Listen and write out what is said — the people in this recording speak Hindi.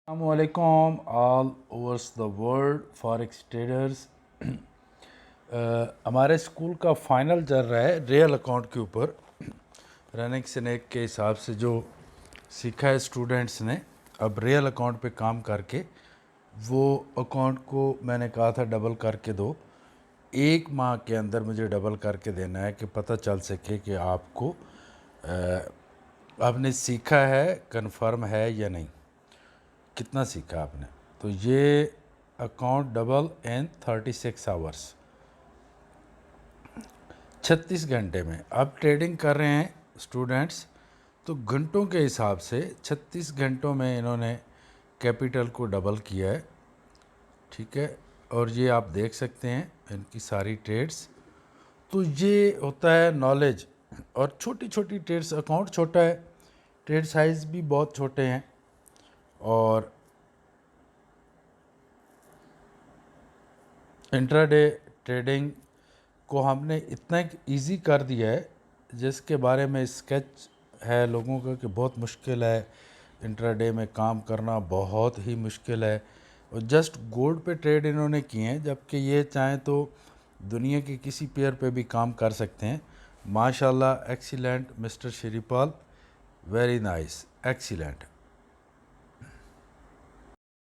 Assalamualaikum all over the world forex traders. हमारे स्कूल का फाइनल चल रहा है रियल अकाउंट के ऊपर। रनिंग स्नेक के हिसाब से जो सीखा है स्टूडेंट्स ने, अब रियल अकाउंट पे काम करके वो अकाउंट को मैंने कहा था डबल करके दो। 1 माह के अंदर मुझे डबल करके देना है कि पता चल सके कि आपको आपने सीखा है, कंफर्म है या नहीं, कितना सीखा आपने। तो ये अकाउंट डबल इन 36 आवर्स, 36 घंटे में। अब ट्रेडिंग कर रहे हैं स्टूडेंट्स, तो घंटों के हिसाब से 36 घंटों में इन्होंने कैपिटल को डबल किया है, ठीक है। और ये आप देख सकते हैं इनकी सारी ट्रेड्स। तो ये होता है नॉलेज। और छोटी छोटी ट्रेड्स, अकाउंट छोटा है, ट्रेड साइज़ भी बहुत छोटे हैं, और इंट्राडे ट्रेडिंग को हमने इतना इजी कर दिया है जिसके बारे में स्केच है लोगों का कि बहुत मुश्किल है, इंट्राडे में काम करना बहुत ही मुश्किल है। और जस्ट गोल्ड पे ट्रेड इन्होंने किए हैं, जबकि ये चाहें तो दुनिया के किसी पेयर पे भी काम कर सकते हैं। माशाल्लाह, excellent mister Shripal, very nice, excellent.